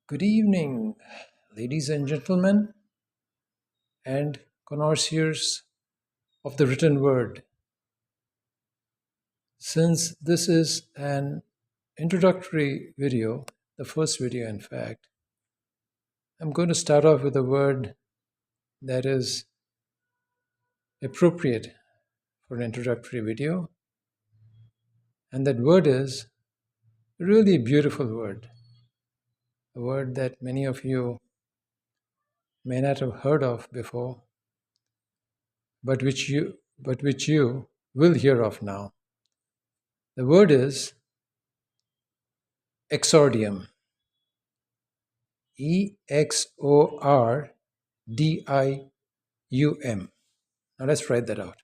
Good evening, ladies and gentlemen, and connoisseurs of the written word. Since this is an introductory video, the first video, in fact, I'm going to start off with a word that is appropriate for an introductory video, and that word is a really beautiful word, a word that many of you may not have heard of before, but which you will hear of now. The word is exordium. exordium. Now let's write that out.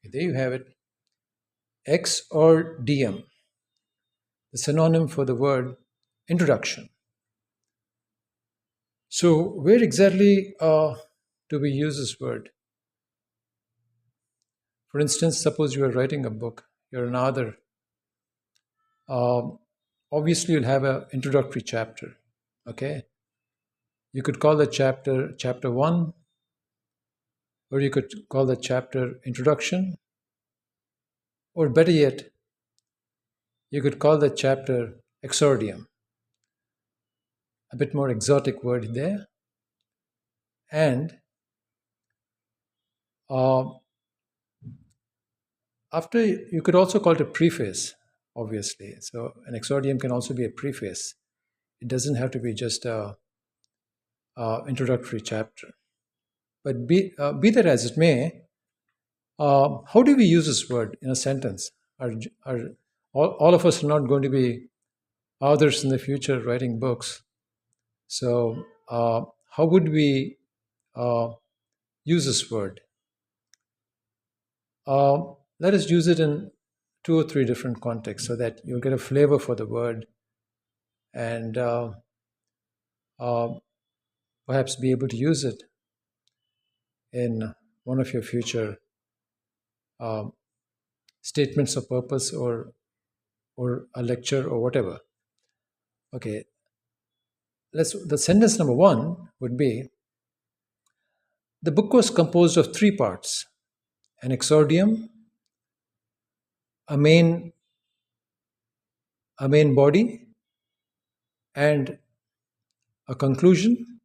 There you have it. Exordium, the synonym for the word introduction. So, where exactly do we use this word? For instance, suppose you are writing a book, you're an author. Um, Obviously, you'll have an introductory chapter. Okay, you could call that chapter one, or you could call that chapter introduction, or better yet, you could call that chapter exordium. A bit more exotic word there. And uh, after, you could also call it a preface, obviously. So an exordium can also be a preface. It doesn't have to be just a introductory chapter. But be that as it may, how do we use this word in a sentence? Are all of us are not going to be authors in the future writing books. So how would we uh, use this word? Let us use it in two or three different contexts so that you'll get a flavor for the word and uh, perhaps be able to use it in one of your future uh, statements of purpose or a lecture or whatever. Okay, the sentence number one would be: the book was composed of three parts: an exordium, a main a main body, and a conclusion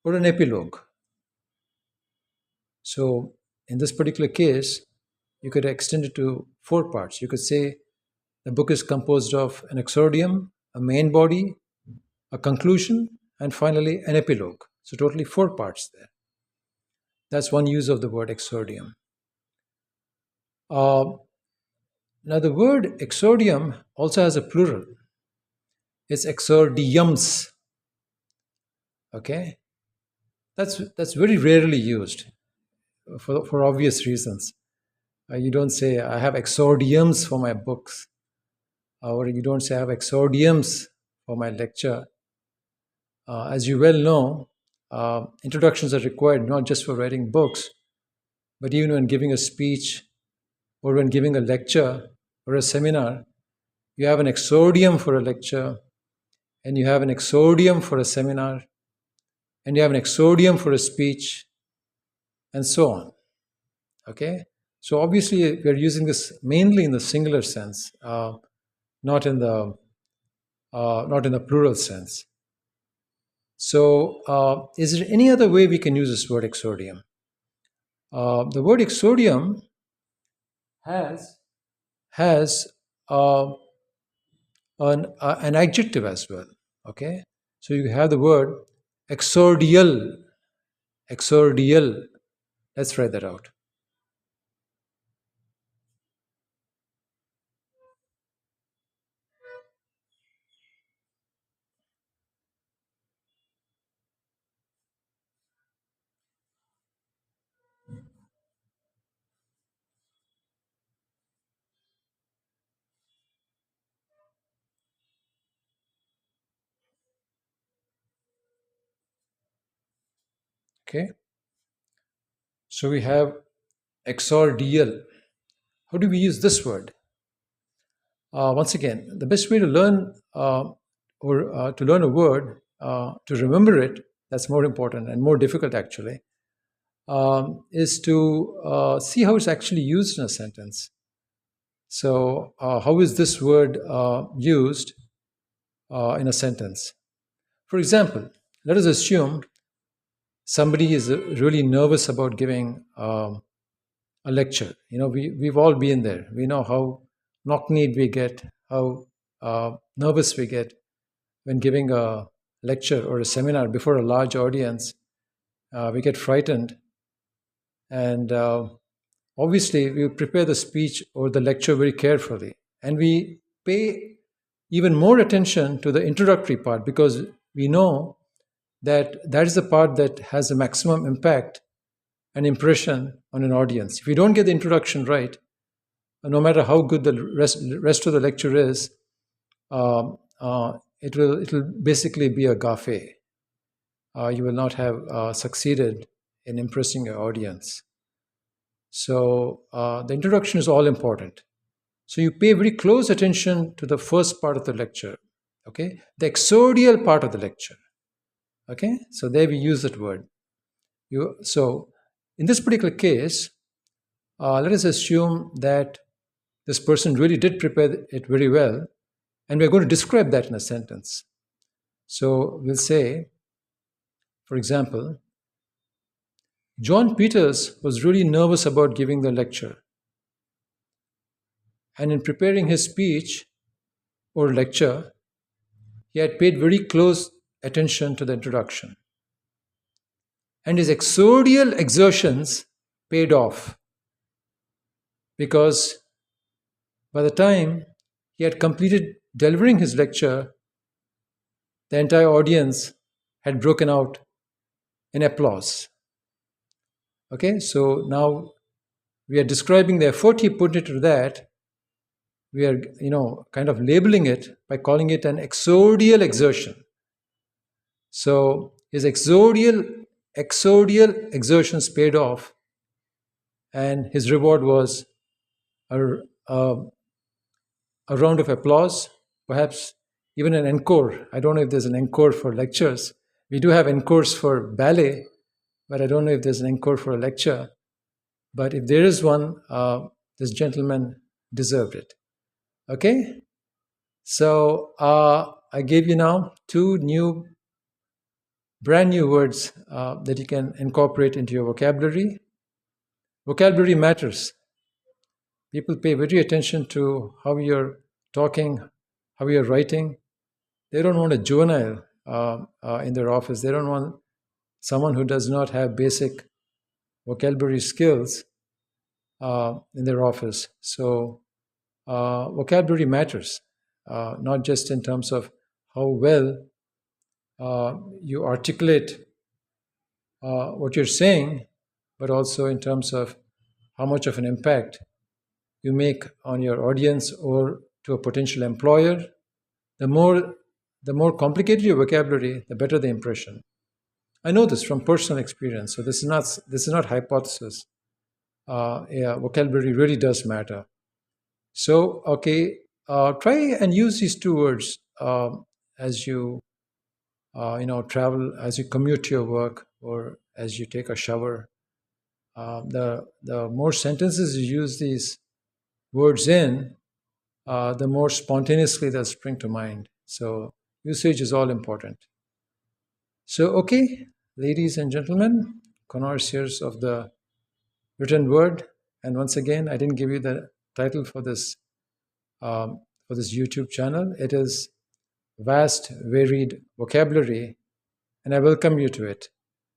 or an epilogue. So in this particular case, you could extend it to four parts. You could say the book is composed of an exordium, a main body, a conclusion, and finally an epilogue. So totally four parts there. That's one use of the word exordium. Uh, Now the word exordium also has a plural. It's exordiums. Okay, that's very rarely used for obvious reasons. You don't say I have exordiums for my books, or you don't say I have exordiums for my lecture. As you well know, introductions are required not just for writing books, but even when giving a speech or when giving a lecture or a seminar. You have an exordium for a lecture, and you have an exordium for a seminar, and you have an exordium for a speech, and so on. Okay? So obviously, we're using this mainly in the singular sense, not in the plural sense. So, is there any other way we can use this word exordium? The word exordium has uh, an adjective as well. Okay, so you have the word exordial. Exordial. Let's try that out. Okay, so we have exordial. How do we use this word? Once again, the best way to learn or to learn a word, to remember it, that's more important and more difficult actually, is to see how it's actually used in a sentence. So, how is this word used in a sentence? For example, let us assume somebody is really nervous about giving a lecture. We've all been there. We know how knock-kneed we get, how nervous we get when giving a lecture or a seminar before a large audience. We get frightened, and obviously we prepare the speech or the lecture very carefully, and we pay even more attention to the introductory part because we know that that is the part that has the maximum impact and impression on an audience. If you don't get the introduction right, no matter how good the rest of the lecture is, it will basically be a gaffe. You will not have succeeded in impressing your audience. So the introduction is all important. So you pay very close attention to the first part of the lecture, okay? The exordial part of the lecture, okay? So there we use that word. So in this particular case, let us assume that this person really did prepare it very well, and we're going to describe that in a sentence. So we'll say, for example, John Peters was really nervous about giving the lecture. And in preparing his speech or lecture, he had paid very close attention to the introduction. And his exordial exertions paid off because by the time he had completed delivering his lecture, the entire audience had broken out in applause. Okay, so now we are describing the effort he put into that. We are, kind of labeling it by calling it an exordial exertion. So his exordial exertions paid off, and his reward was a, a, a round of applause, perhaps even an encore. I don't know if there's an encore for lectures. We do have encores for ballet, but I don't know if there's an encore for a lecture. But if there is one, this gentleman deserved it. Okay? So I gave you now two brand new words that you can incorporate into your vocabulary. Vocabulary matters. People pay very attention to how you're talking, how you're writing. They don't want a juvenile in their office. They don't want someone who does not have basic vocabulary skills in their office. So vocabulary matters, not just in terms of how well you articulate what you're saying, but also in terms of how much of an impact you make on your audience or to a potential employer. The more complicated your vocabulary, the better the impression. I know this from personal experience, so this is not hypothesis. Yeah, vocabulary really does matter. So, okay, try and use these two words as you travel, as you commute to your work, or as you take a shower. The more sentences you use these words in, the more spontaneously they'll spring to mind. So usage is all important. So, okay, ladies and gentlemen, connoisseurs of the written word, and once again, I didn't give you the title for this YouTube channel. It is Vast Varied Vocabulary, and I welcome you to it.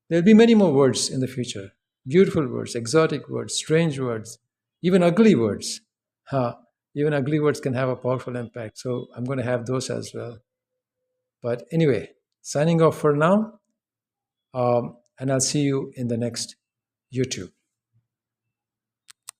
There'll be many more words in the future. Beautiful words, exotic words, strange words, even ugly words. Even ugly words can have a powerful impact. So I'm going to have those as well. But anyway, signing off for now. And I'll see you in the next YouTube.